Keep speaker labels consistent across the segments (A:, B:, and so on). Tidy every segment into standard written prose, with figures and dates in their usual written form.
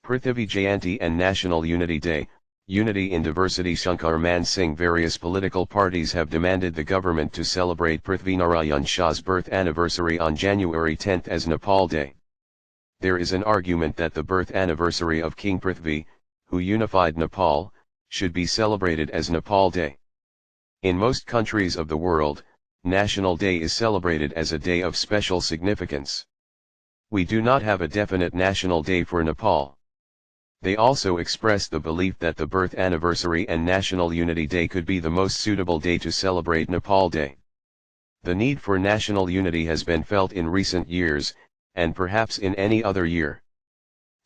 A: Prithivi Jayanti and National Unity Day, Unity in Diversity. Shanker Singh. Various political parties have demanded the government to celebrate Prithvinarayan Shah's birth anniversary on January 10 as Nepal Day. There is an argument that the birth anniversary of King Prithvi, who unified Nepal, should be celebrated as Nepal Day. In most countries of the world, National Day is celebrated as a day of special significance. We do not have a definite national day for Nepal. They also express the belief that the birth anniversary and National Unity Day could be the most suitable day to celebrate Nepal Day. The need for national unity has been felt in recent years, and perhaps in any other year.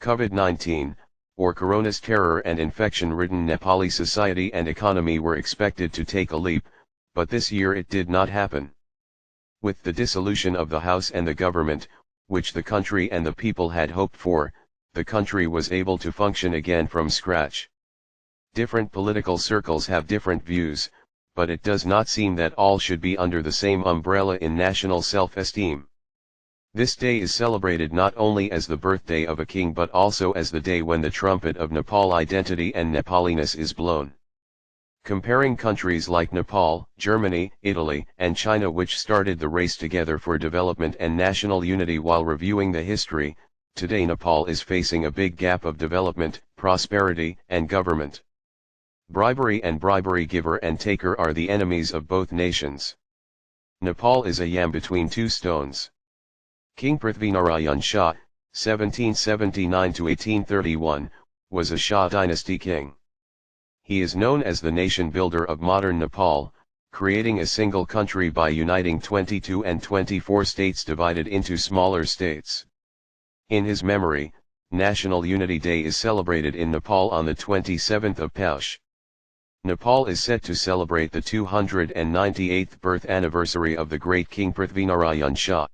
A: COVID-19, or Corona's terror and infection-ridden Nepali society and economy were expected to take a leap, but this year it did not happen. With the dissolution of the House and the government, which the country and the people had hoped for, the country was able to function again from scratch. Different political circles have different views, but it does not seem that all should be under the same umbrella in national self-esteem. This day is celebrated not only as the birthday of a king but also as the day when the trumpet of Nepal identity and Nepaliness is blown. Comparing countries like Nepal, Germany, Italy, and China, which started the race together for development and national unity, while reviewing the history, today Nepal is facing a big gap of development, prosperity, and government. Bribery and bribery giver and taker are the enemies of both nations. Nepal is a yam between two stones. King Prithvinarayan Shah, 1779–1831, was a Shah dynasty king. He is known as the nation builder of modern Nepal, creating a single country by uniting 22 and 24 states divided into smaller states. In his memory, National Unity Day is celebrated in Nepal on the 27th of Paush. Nepal is set to celebrate the 298th birth anniversary of the great King Prithvinarayan Shah.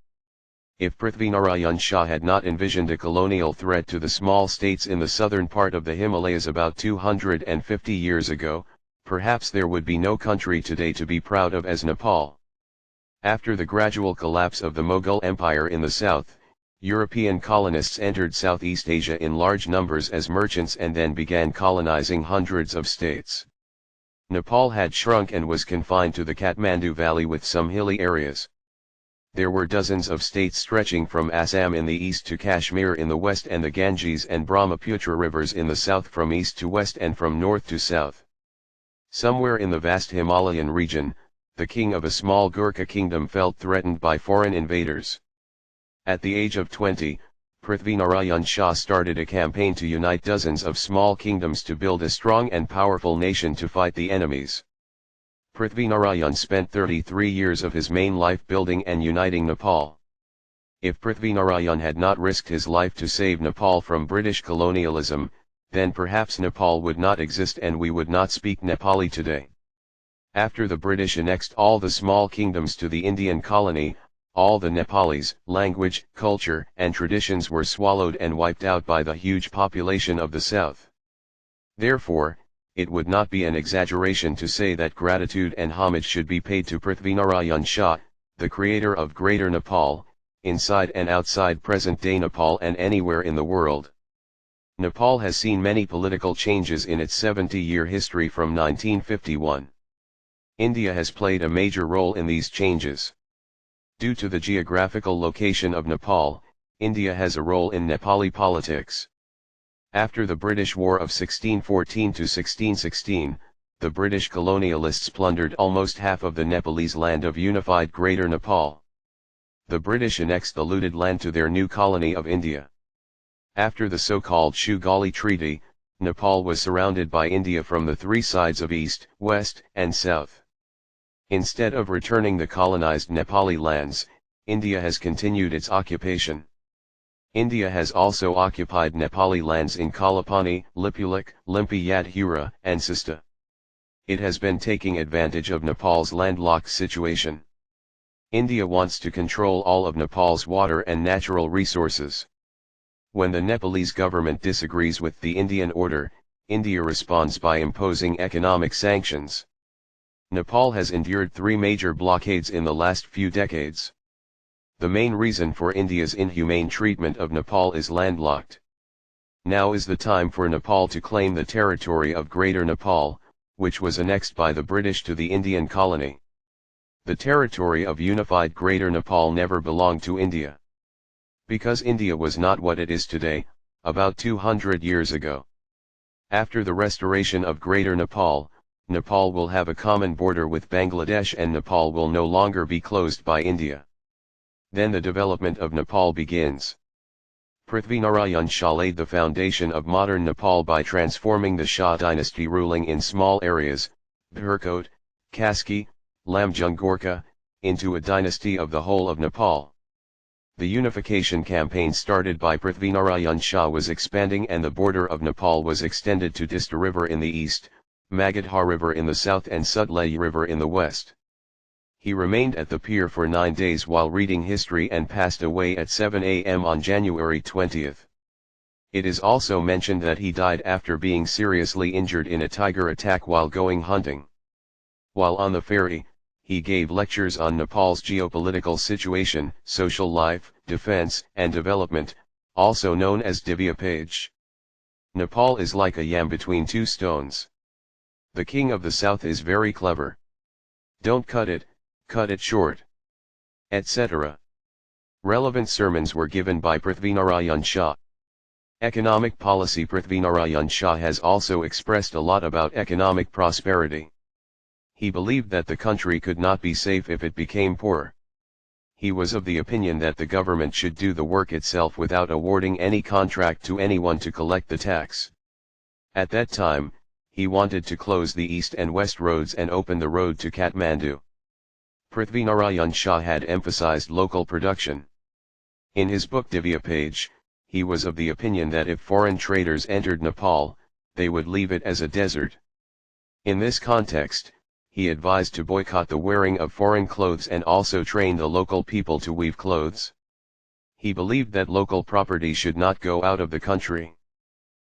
A: If Prithvinarayan Shah had not envisioned a colonial threat to the small states in the southern part of the Himalayas about 250 years ago, perhaps there would be no country today to be proud of as Nepal. After the gradual collapse of the Mughal Empire in the south, European colonists entered Southeast Asia in large numbers as merchants and then began colonizing hundreds of states. Nepal had shrunk and was confined to the Kathmandu Valley with some hilly areas. There were dozens of states stretching from Assam in the east to Kashmir in the west and the Ganges and Brahmaputra rivers in the south from east to west and from north to south. Somewhere in the vast Himalayan region, the king of a small Gurkha kingdom felt threatened by foreign invaders. At the age of 20, Prithvinarayan Shah started a campaign to unite dozens of small kingdoms to build a strong and powerful nation to fight the enemies. Prithvinarayan spent 33 years of his main life building and uniting Nepal. If Prithvinarayan had not risked his life to save Nepal from British colonialism, then perhaps Nepal would not exist and we would not speak Nepali today. After the British annexed all the small kingdoms to the Indian colony, all the Nepalis' language, culture, and traditions were swallowed and wiped out by the huge population of the south. Therefore, it would not be an exaggeration to say that gratitude and homage should be paid to Prithvinarayan Shah, the creator of Greater Nepal, inside and outside present-day Nepal and anywhere in the world. Nepal has seen many political changes in its 70-year history from 1951. India has played a major role in these changes. Due to the geographical location of Nepal, India has a role in Nepali politics. After the British War of 1614 to 1616, the British colonialists plundered almost half of the Nepalese land of unified Greater Nepal. The British annexed the looted land to their new colony of India. After the so-called Shugali Treaty, Nepal was surrounded by India from the three sides of east, west, and south. Instead of returning the colonized Nepali lands, India has continued its occupation. India has also occupied Nepali lands in Kalapani, Lipulekh, Limpi Yadhura, and Sista. It has been taking advantage of Nepal's landlocked situation. India wants to control all of Nepal's water and natural resources. When the Nepalese government disagrees with the Indian order, India responds by imposing economic sanctions. Nepal has endured 3 major blockades in the last few decades. The main reason for India's inhumane treatment of Nepal is landlocked. Now is the time for Nepal to claim the territory of Greater Nepal, which was annexed by the British to the Indian colony. The territory of unified Greater Nepal never belonged to India. Because India was not what it is today, about 200 years ago. After the restoration of Greater Nepal, Nepal will have a common border with Bangladesh and Nepal will no longer be closed by India. Then the development of Nepal begins. Prithvinarayan Shah laid the foundation of modern Nepal by transforming the Shah dynasty ruling in small areas, Bhurkot, Kaski, Lamjung Gorkha, into a dynasty of the whole of Nepal. The unification campaign started by Prithvinarayan Shah was expanding and the border of Nepal was extended to Dista River in the east, Magadha River in the south and Sutlej River in the west. He remained at the pier for 9 days while reading history and passed away at 7 a.m. on January 20. It is also mentioned that he died after being seriously injured in a tiger attack while going hunting. While on the ferry, he gave lectures on Nepal's geopolitical situation, social life, defense, and development, also known as Divya Page. Nepal is like a yam between two stones. The king of the south is very clever. Don't cut it short. Etc. Relevant sermons were given by Prithvinarayan Shah. Economic policy. Prithvinarayan Shah has also expressed a lot about economic prosperity. He believed that the country could not be safe if it became poor. He was of the opinion that the government should do the work itself without awarding any contract to anyone to collect the tax. At that time, he wanted to close the east and west roads and open the road to Kathmandu. Prithvinarayan Shah had emphasized local production. In his book Divya Page, he was of the opinion that if foreign traders entered Nepal, they would leave it as a desert. In this context, he advised to boycott the wearing of foreign clothes and also train the local people to weave clothes. He believed that local property should not go out of the country.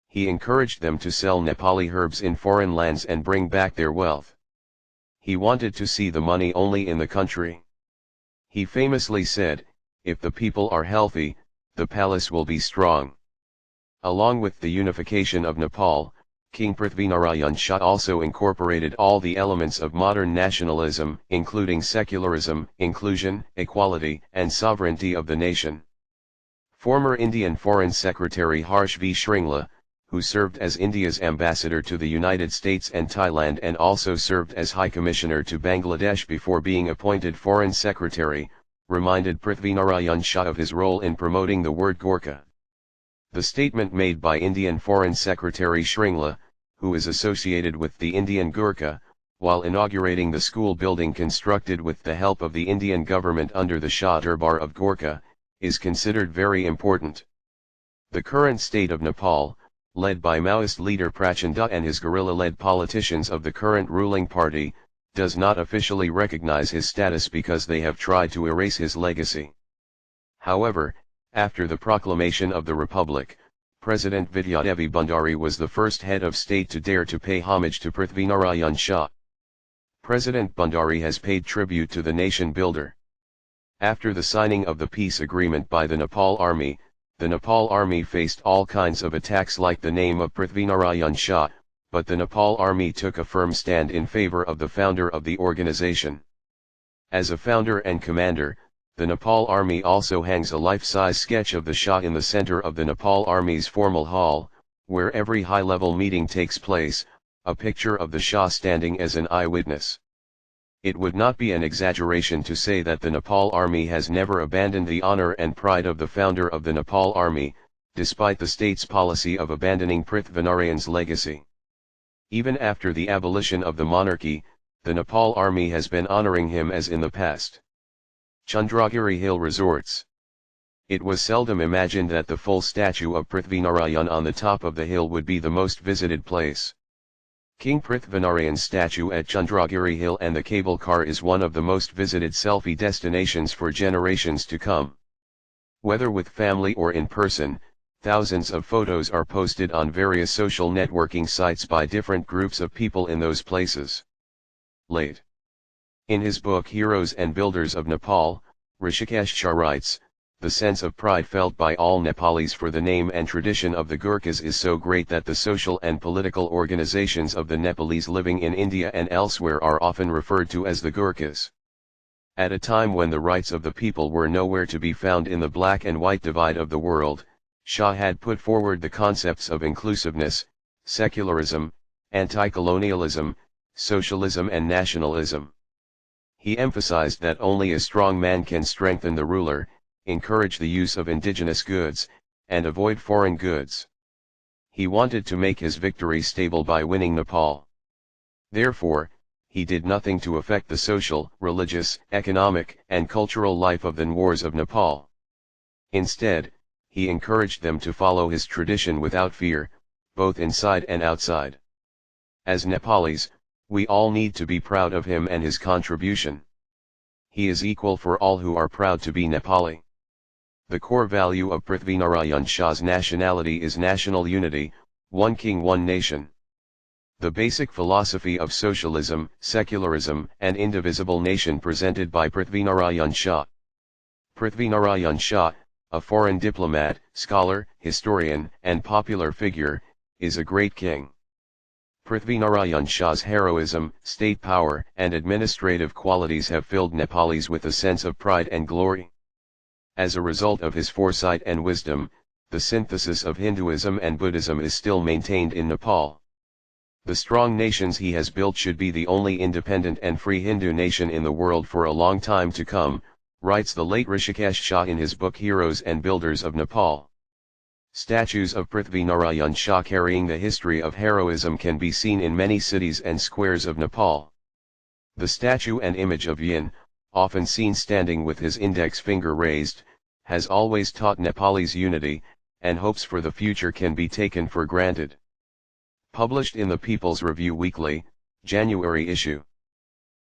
A: He encouraged them to sell Nepali herbs in foreign lands and bring back their wealth. He wanted to see the money only in the country. He famously said, "If the people are healthy, the palace will be strong." Along with the unification of Nepal, King Prithvinarayan Shah also incorporated all the elements of modern nationalism, including secularism, inclusion, equality, and sovereignty of the nation. Former Indian Foreign Secretary Harsh V. Shringla, who served as India's ambassador to the United States and Thailand and also served as High Commissioner to Bangladesh before being appointed Foreign Secretary, reminded Prithvinarayan Shah of his role in promoting the word Gorkha. The statement made by Indian Foreign Secretary Shringla, who is associated with the Indian Gurkha, while inaugurating the school building constructed with the help of the Indian government under the Shah Durbar of Gorkha, is considered very important. The current state of Nepal, led by Maoist leader Prachanda and his guerrilla-led politicians of the current ruling party, does not officially recognize his status because they have tried to erase his legacy. However, after the proclamation of the Republic, President Vidyadevi Bhandari was the first head of state to dare to pay homage to Prithvinarayan Shah. President Bhandari has paid tribute to the nation builder. After the signing of the peace agreement by the Nepal Army faced all kinds of attacks like the name of Prithvinarayan Shah, but the Nepal Army took a firm stand in favor of the founder of the organization. As a founder and commander, the Nepal Army also hangs a life-size sketch of the Shah in the center of the Nepal Army's formal hall, where every high-level meeting takes place, a picture of the Shah standing as an eyewitness. It would not be an exaggeration to say that the Nepal Army has never abandoned the honor and pride of the founder of the Nepal Army, despite the state's policy of abandoning Prithvinarayan's legacy. Even after the abolition of the monarchy, the Nepal Army has been honoring him as in the past. Chandragiri Hill Resorts. It was seldom imagined that the full statue of Prithvinarayan on the top of the hill would be the most visited place. King Prithvinarayan's statue at Chandragiri Hill and the cable car is one of the most visited selfie destinations for generations to come. Whether with family or in person, thousands of photos are posted on various social networking sites by different groups of people in those places. Late. In his book Heroes and Builders of Nepal, Rishikesh Shah writes, the sense of pride felt by all Nepalis for the name and tradition of the Gurkhas is so great that the social and political organizations of the Nepalese living in India and elsewhere are often referred to as the Gurkhas. At a time when the rights of the people were nowhere to be found in the black and white divide of the world, Shah had put forward the concepts of inclusiveness, secularism, anti-colonialism, socialism and nationalism. He emphasized that only a strong man can strengthen the ruler, encourage the use of indigenous goods, and avoid foreign goods. He wanted to make his victory stable by winning Nepal. Therefore, he did nothing to affect the social, religious, economic, and cultural life of the Nwars of Nepal. Instead, he encouraged them to follow his tradition without fear, both inside and outside. As Nepalis, we all need to be proud of him and his contribution. He is equal for all who are proud to be Nepali. The core value of Prithvinarayan Shah's nationality is national unity, one king one nation. The basic philosophy of socialism, secularism and indivisible nation presented by Prithvinarayan Shah. Prithvinarayan Shah, a foreign diplomat, scholar, historian and popular figure, is a great king. Prithvinarayan Shah's heroism, state power and administrative qualities have filled Nepalis with a sense of pride and glory. As a result of his foresight and wisdom, the synthesis of Hinduism and Buddhism is still maintained in Nepal. The strong nations he has built should be the only independent and free Hindu nation in the world for a long time to come, writes the late Rishikesh Shah in his book Heroes and Builders of Nepal. Statues of Prithvinarayan Shah carrying the history of heroism can be seen in many cities and squares of Nepal. The statue and image of Yin, often seen standing with his index finger raised, has always taught Nepalis unity, and hopes for the future can be taken for granted. Published in the People's Review Weekly, January issue.